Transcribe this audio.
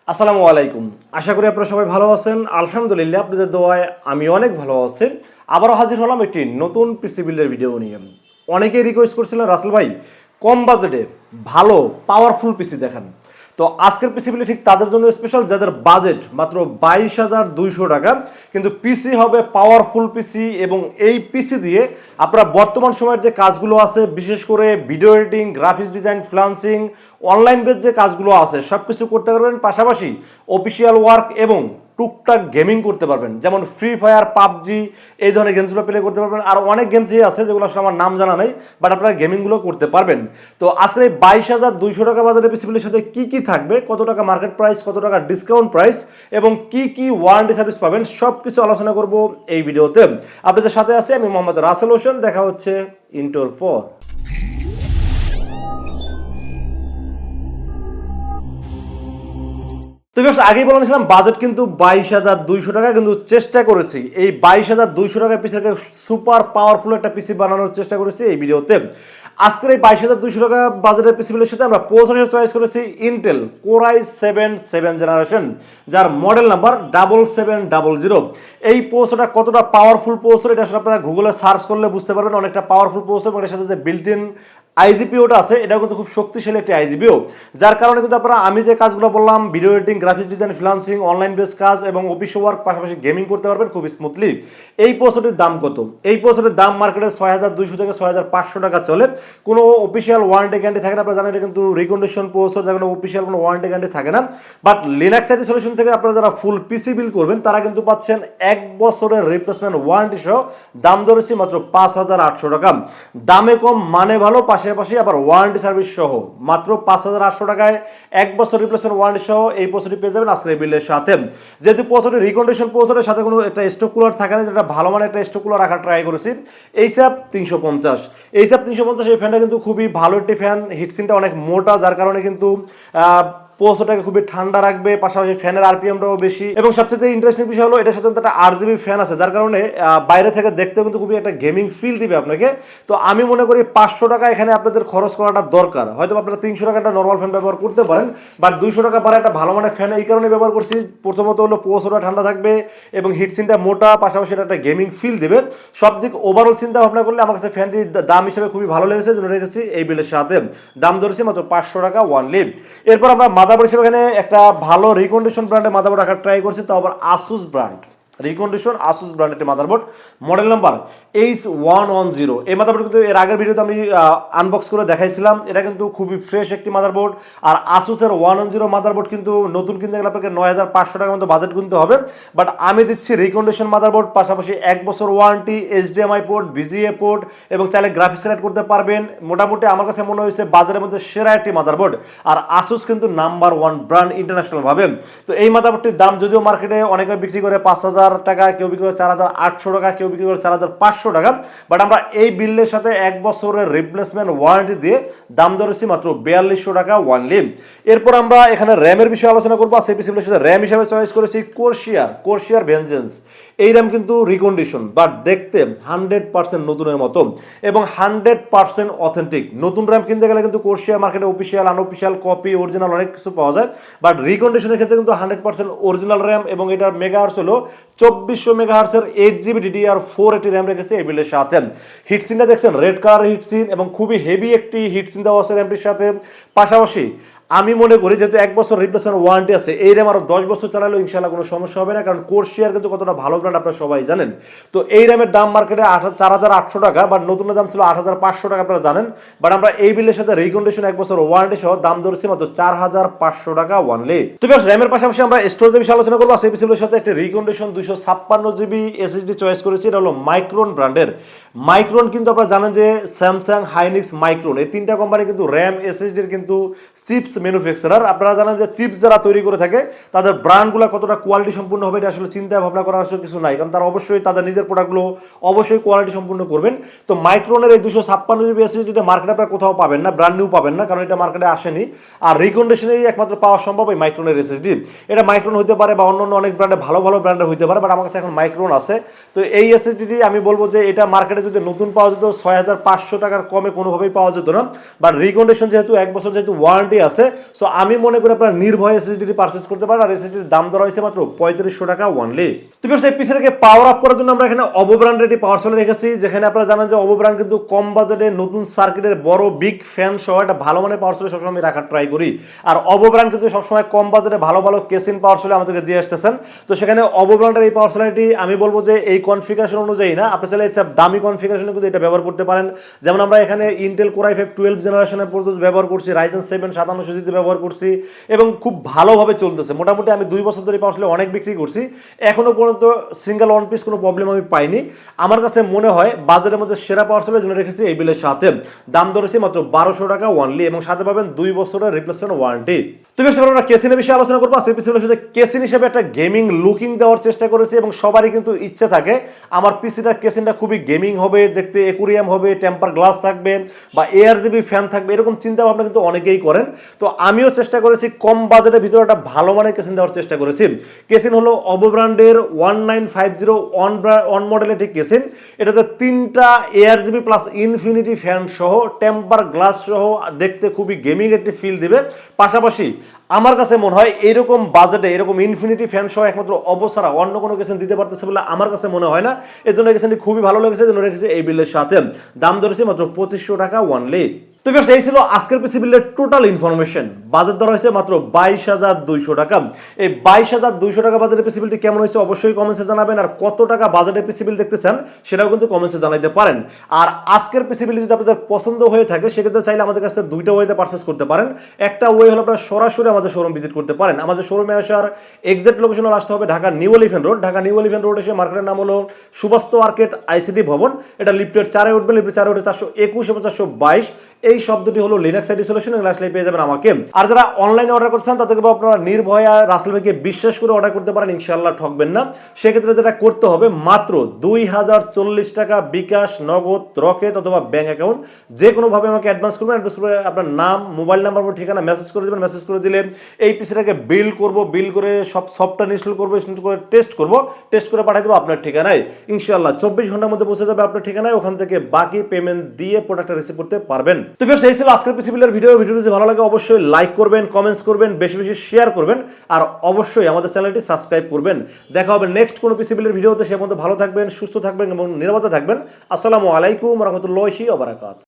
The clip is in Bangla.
আসসালামু আলাইকুম। আশা করি আপনারা সবাই ভালো আছেন। আলহামদুলিল্লাহ আপনাদের দোয়ায় আমি অনেক ভালো আছি। আবারও হাজির হলাম একটি নতুন পিসি বিল্ডের ভিডিও নিয়ে। অনেকেই রিকোয়েস্ট করছিলেন রাসেল ভাই কম বাজেটে ভালো পাওয়ারফুল পিসি দেখান। তো আজকের পিসি বিল্ড ঠিক তাদের জন্য স্পেশাল যাদের বাজেট মাত্র 22,200 টাকা, কিন্তু পিসি হবে পাওয়ারফুল পিসি এবং এই পিসি দিয়ে আপনারা বর্তমান সময়ের যে কাজগুলো আছে বিশেষ করে video editing, graphics design, freelancing, online base যে কাজগুলো আছে সব কিছু করতে পারবেন, পাশাপাশি অফিসিয়াল ওয়ার্ক এবং টুকটাক গেমিং করতে পারবেন, যেমন ফ্রি ফায়ার, পাবজি এই ধরনের গেমসগুলো প্লে করতে পারবেন। আর অনেক গেমসই আছে যেগুলো আসলে আমার নাম জানা নেই, বাট আপনারা গেমিংগুলো করতে পারবেন। তো আজকে এই 22,200 টাকা বাজারের পিসিগুলির সাথে কি কি থাকবে, কত টাকা মার্কেট প্রাইস, কত টাকা ডিসকাউন্ট প্রাইস এবং কি কি ওয়ারেন্টি সার্ভিস পাবেন সব কিছু আলোচনা করব এই ভিডিওতে। আপনাদের সাথে আছি আমি মোহাম্মদ রাসেল হোসেন। দেখা হচ্ছে ইন্টোর পর। তো আগেই বলেছিলাম বাজেট কিন্তু 22,200 টাকা, কিন্তু চেষ্টা করেছি এই 22,200 টাকা পিসিকে সুপার পাওয়ারফুল একটা পিসি বানানোর চেষ্টা করেছি এই ভিডিওতে। আজকের এই 22,200 টাকা বাজেটের পিসিগুলোর সাথে আমরা প্রসেসর চয়েস করেছি ইন্টেল কোর i7 জেনারেশন, যার মডেল নাম্বার 7700। এই প্রসেসরটা কতটা পাওয়ারফুল প্রসেসর এটা আসলে আপনারা গুগলে সার্চ করলে বুঝতে পারবেন, অনেকটা পাওয়ারফুল প্রসেসর এবং এর সাথে যে বিল্ট ইন আইজিপিওটা আছে এটাও কিন্তু খুব শক্তিশালী একটি আইজিপিও, যার কারণে কিন্তু আপনারা আমি যে কাজগুলো বললাম video editing, graphics design, freelancing, online base কাজ এবং অফিস ওয়ার্ক পাশাপাশি গেমিং করতে পারবেন খুব স্মুথলি। এই প্রসেসরের দাম কত? এই প্রসেসরের দাম মার্কেটে 6,200 থেকে 6,500 টাকা চলে। কোনো অফিসিয়াল ওয়ারেন্টি গ্যারান্টি থাকে না, আপনারা জানেন এটা কিন্তু রিকন্ডিশন প্রসেসর, যার কোনো অফিসিয়াল কোনো ওয়ারেন্টি গ্যারান্টি থাকে না। বাট লিনাক্স আইটি সলিউশন থেকে আপনারা যারা ফুল পিসি বিল করবেন তারা কিন্তু পাচ্ছেন 1 বছরের রিপ্লেসমেন্ট ওয়ারেন্টি সহ। দাম ধরেছি মাত্র 5,800 টাকা। দামে কম মানে ভালো, পাশাপাশি আবার ওয়ারেন্টি সার্ভিস সহ মাত্র 5,800 টাকায় 1 বছর রিপ্লেসমেন্ট ওয়ারেন্টি সহ এই প্রসেসরটি পেয়ে যাবেন আজকের এই বিলের সাথে। যেহেতু প্রসেসরটি রিকন্ডিশন প্রসেসরের সাথে কোনো একটা স্টক কুলার থাকে না, যেটা ভালো মানে একটা স্টক কুলার রাখার ট্রাই করেছি। এইচএফ 350, এইচএফ 350 এই ফ্যানটা কিন্তু খুবই ভালো একটি ফ্যান। হিটসিনটা অনেক মোটা, যার কারণে কিন্তু প্রসেসরটাকে খুবই ঠান্ডা রাখবে, পাশাপাশি ফ্যানের আরপিএমটাও বেশি এবং সবচেয়ে ইন্টারেস্টিং বিষয় হলো এটার সাথে একটা আরজিবি ফ্যান আছে, যার কারণে বাইরে থেকে দেখতেও কিন্তু খুবই একটা গেমিং ফিল দিবে আপনাকে। তো আমি মনে করি 500 টাকা এখানে আপনাদের খরচ করাটা দরকার। হয়তো আপনারা 300 টাকা একটা নর্মাল ফ্যান ব্যবহার করতে পারেন, বাট 200 টাকা পারে একটা ভালো মানের ফ্যান এই কারণে ব্যবহার করছি। প্রথমত হলো প্রসেসরটা ঠান্ডা থাকবে এবং হিটসিনটা মোটা, পাশাপাশি এটা একটা গেমিং ফিল দিবে। সব দিক ওভারঅল চিন্তা ভাবনা করলে আমার কাছে ফ্যানটির দাম হিসেবে খুবই ভালো লেগেছে, জন্য রেখেছি এই বিলের সাথে। দাম ধরেছি মাত্র 500 টাকা ওয়ানলি। এরপর আমরা মাদারবোর্ড হিসেবে এখানে একটা ভালো রিকন্ডিশন ব্র্যান্ডের মাদারবোর্ড রাখার ট্রাই করছি, তাও আবার Asus brand recondition Asus brand একটি মাদারবোর্ড, মডেল নাম্বার H110। এই মাদারবোর্ড কিন্তু এর আগের ভিডিওতে আমি আনবক্স করে দেখাইছিলাম। এটা কিন্তু খুবই ফ্রেশ একটি মাদারবোর্ড। আর আসুসের 110 মাদারবোর্ড কিন্তু নতুন কিনতে গেলে আপনাকে 9,500 টাকার মতো বাজেট কিনতে হবে, বাট আমি দিচ্ছি রিকন্ডিশন মাদারবোর্ড, পাশাপাশি 1 বছর warranty, HDMI port, VGA port এবং চাইলে গ্রাফিক্স কার্ড করতে পারবেন। মোটামুটি আমার কাছে মনে হয়েছে বাজারের মধ্যে সেরা একটি মাদারবোর্ড। আর আসুস কিন্তু নাম্বার 1 ব্র্যান্ড ইন্টারন্যাশনাল ভাবে। তো এই মাদারবোর্ডটির দাম যদিও মার্কেটে অনেকে বিক্রি করে 5,000 টাকা, কেউ বিক্রি করে 4,800 টাকা, কেউ বিক্রি করে 4,500 টাকা, বাট আমরা এই বিলের সাথে 1 বছরের রিপ্লেসমেন্ট ওয়ারেন্টি দিয়ে দাম ধরেছি মাত্র 4,200 টাকা ওয়ানলি। এরপর আমরা এখানে র্যামের বিষয়ে আলোচনা করবো। সেই পিসিগুলোর সাথে র্যাম হিসাবে চয়েস করেছি কোরশিয়ার ভেঞ্জেন্স। এই র্যাম কিন্তু রিকন্ডিশন, বাট দেখতে 100% নতুনের মতো এবং 100% অথেন্টিক। নতুন র্যাম কিনতে গেলে কিন্তু কোরশিয়ার মার্কেটে অফিসিয়াল, আনঅফিসিয়াল, কপি, অরিজিনাল অনেক কিছু পাওয়া যায়, বাট রিকন্ডিশনের ক্ষেত্রে কিন্তু 100% অরিজিনাল র্যাম এবং এটার মেগাহার্টজ হলো 2400 মেগাহার্টজের 8GB DDR4 একটি র্যাম রেখেছে এই বিলের সাথে। হিটসিনটা দেখছেন রেড কালার হিটসিন এবং খুবই হেভি একটি হিটসিন দেওয়া আছে র্যামটির সাথে। পাশাপাশি আমি মনে করি যেহেতু 1 বছর রিপ্লেসমেন্ট ওয়ারেন্টি আছে, এই র্যাম আরো 10 বছর চালালেও ইনশাল্লাহ কোনো সমস্যা হবে না, কারণ কোরশিয়ার কিন্তু কতটা ভালো ব্র্যান্ড আপনারা সবাই জানেন। তো এই র্যামের দাম মার্কেটে 4,800 টাকা, বাট নতুন দাম ছিল 8,500 টাকা, আপনারা জানেন। বাট আমরা এই বিলের সাথে রিকন্ডিশন 1 বছর ওয়ারেন্টি সহ দাম ধরেছি মাত্র 4,500 টাকা ওয়ানলি। তো র্যামের পাশাপাশি আমরা স্টোরেজের বিষয়ে আলোচনা করবো। সেই পিসিগুলোর সাথে একটি রিকন্ডিশন 256GB SSD চয়েস করেছি, এটা হলো মাইক্রন ব্র্যান্ডের। মাইক্রন কিন্তু আপনারা জানেন যে স্যামসাং, হাইনিক্স, মাইক্রন এই তিনটা কোম্পানি কিন্তু র্যাম এসএসডির কিন্তু চিপস ম্যানুফ্যাকচারার। আপনারা জানেন যে চিপস যারা তৈরি করে থাকে তাদের ব্র্যান্ডগুলো কতটা কোয়ালিটি সম্পূর্ণ হবে এটা আসলে চিন্তা ভাবনা করার আসলে কিছু নাই, কারণ তারা অবশ্যই তাদের নিজের প্রোডাক্টগুলো অবশ্যই কোয়ালিটি সম্পূর্ণ করবেন। তো মাইক্রনের এই 256GB এসএসডিটা মার্কেটে আপনারা কোথাও পাবেন না, ব্র্যান্ড নিউ পাবেন না, কারণ এটা মার্কেটে আসেনি। আর রিকন্ডিশনেই একমাত্র পাওয়া সম্ভব এই মাইক্রনের এসএসডি। এটা মাইক্রন হতে পারে বা অন্য অনেক ব্র্যান্ডে ভালো ভালো ব্র্যান্ডের হতে পারে, বাট আমার কাছে এখন মাইক্রন আছে। তো এই এসএসডি আমি বলবো যে এটা মার্কেটে যদি নতুন পাওয়া যেত 6,500 টাকার কমে কোনোভাবেই পাওয়া যেত না, বাট রিকন্ডিশন যেহেতু 1 বছর যেহেতু ওয়ারেন্টি আছে, সো আমি মনে করি আপনারা নির্ভয়ে এসএসডি পারচেজ করতে পারেন। আর এসএসডির দাম ধরা হয়েছে মাত্র 3500 টাকা অনলি। তো ভিউয়ার্স, এই পিসিটাকে পাওয়ার আপ করার জন্য আমরা এখানে অবো ব্র্যান্ডের একটি পাওয়ার সোলার রেখেছি, যেখানে আপনারা জানেন যে অবো ব্র্যান্ড কিন্তু কম বাজেটে নতুন সার্কিটের বড় বিগ ফ্যান সহ একটা ভালো মানের পাওয়ার সোলার সবসময় আমি রাখার ট্রাই করি। আর অবো ব্র্যান্ড কিন্তু সবসময় কম বাজেটে ভালো ভালো কেসিন পাওয়ার সোলার আমাদেরকে দিয়ে আসতেছেন। তো সেখানে অবো ব্র্যান্ডের এই পাওয়ার সোলারটি আমি বলবো যে এই কনফিগারেশন অনুযায়ী না, আপনি চাইলে এর দামি কনফিগারেশনে কিন্তু এটা ব্যবহার করতে পারেন। যেমন আমরা এখানে ইন্টেল কোর i5 12 জেনারেশনের পর্যন্ত ব্যবহার করছি, রাইজেন 7 5700 ব্যবহার করছি এবং খুব ভালোভাবে চলতেছে। মোটামুটি আমি 2 বছর ধরে পাওয়ার সোলার অনেক বিক্রি করছি, এখনো পর্যন্ত সিঙ্গেল ওয়ান পিস কোনো প্রবলেম আমি পাইনি। আমার কাছে মনে হয় বাজারের মধ্যে সেরা পাওয়ার সোলার জন্য রেখেছি এই বিলের সাথে। দাম ধরেছি মাত্র 1200 টাকা অনলি এবং সাথে পাবেন 2 বছরের রিপ্লেসমেন্ট ওয়ারেন্টি। তো বেশ, আমরা কেসিনের বিষয়ে আলোচনা করবো। আজকে পিসির সাথে কেসিন হিসেবে একটা গেমিং লুকিং দেওয়ার চেষ্টা করেছি এবং সবারই কিন্তু ইচ্ছে থাকে আমার পিসিটার কেসিনটা খুবই গেমিং হবে, দেখতে একুরিয়াম হবে, টেম্পার গ্লাস থাকবে বা ARGB ফ্যান থাকবে, এরকম চিন্তা ভাবনা কিন্তু অনেকেই করেন। তো আমিও চেষ্টা করেছি কম বাজেটের ভিতরে একটা ভালো মানের কেসিন দেওয়ার চেষ্টা করেছি। কেসিন হলো অবো ব্র্যান্ডের 1950 অন মডেলের ঠিক কেসিন। এটাতে 3টা ARGB প্লাস ইনফিনিটি ফ্যান সহ টেম্পার গ্লাস সহ দেখতে খুবই গেমিং একটি ফিল দিবে। পাশাপাশি আমার কাছে মনে হয় এরকম বাজেটে এরকম ইনফিনিটি ফ্যান সহ একমাত্র অবো ছাড়া অন্য কোনো কেসিন দিতে পারতেছে বলে আমার কাছে মনে হয় না। এর জন্য কেসিনটি খুবই ভালো লেগেছে, এর জন্য রেখেছি এই বিলের সাথে। দাম ধরেছে মাত্র 2500 টাকা অনলি। তো ভিউয়ার্স, এই ছিল আজকের পিসি বিলের টোটাল ইনফরমেশন। বাজেট ধরা হয়েছে মাত্র 22,200 টাকা। এই 22,200 টাকা বাজেটের পিসি বিলটি কেমন হয়েছে অবশ্যই কমেন্টসে জানাবেন। আর কত টাকা বাজেটের পিসি বিল দেখতে চান সেটাও কিন্তু কমেন্টসে জানাইতে পারেন। আর আজকের পিসি বিল যদি আপনাদের পছন্দ হয়ে থাকে সেক্ষেত্রে চাইলে আমাদের কাছে দুইটা ওয়েতে পারচেস করতে পারেন। একটা ওয়ে হলো আপনারা সরাসরি আমাদের শোরুম ভিজিট করতে পারেন। আমাদের শোরুমে আসার এক্সাক্ট লোকেশন আসতে হবে Dhaka new elephant road. Dhaka new elephant road এসে মার্কেটের নাম হলো সুবাস্ত আর্কেড আইসিটি ভবন। এটা লিফটের 4-এ উঠবে, লিফটের 4-এ উঠে 421 এবং 422 এই শব্দটি হলো লিনাক্স আইডি সলিউশন, আসলে পেয়ে যাবেন আমাকে। আর যারা অনলাইনে অর্ডার করছেন তাদেরকে আপনারা নির্ভয়া রাসেল ভাইকে বিশ্বাস করে অর্ডার করতে পারেন, ইনশাআল্লাহ ঠকবেন না। সেক্ষেত্রে যেটা করতে হবে মাত্র 2040 টাকা বিকাশ, নগদ, রকেট অথবা ব্যাংক অ্যাকাউন্ট যে কোনোভাবে আমাকে অ্যাডভান্স করবেন। অ্যাডভান্স করে আপনার নাম, মোবাইল নাম্বার, ঠিকানা মেসেজ করে দেবেন। মেসেজ করে দিলে এই পিসিটাকে বিল করব, বিল করে সব সফটওয়্যার ইনস্টল করবো, ইনস্টল করে টেস্ট করব, টেস্ট করে পাঠিয়ে দেবো আপনার ঠিকানায়। ইনশাআল্লাহ 24 ঘন্টার মধ্যে পৌঁছে যাবে আপনার ঠিকানায়। ওখান থেকে বাকি পেমেন্ট দিয়ে প্রোডাক্টটা রিসিভ করতে পারবেন। তো ভিউয়ার্স, এই ছিল আজকের পিসি বিলের ভিডিও। ভিডিওটি যদি ভালো লাগে অবশ্যই লাইক করবেন, কমেন্টস করবেন, বেশি বেশি শেয়ার করবেন আর অবশ্যই আমাদের চ্যানেলটি সাবস্ক্রাইব করবেন। দেখা হবে নেক্সট কোনো পিসি বিলের ভিডিওতে। সে পর্যন্ত ভালো থাকবেন, সুস্থ থাকবেন এবং নিরাপদে থাকবেন। আসসালামু আলাইকুম ওয়া রাহমাতুল্লাহি ওয়া বারাকাতুহু।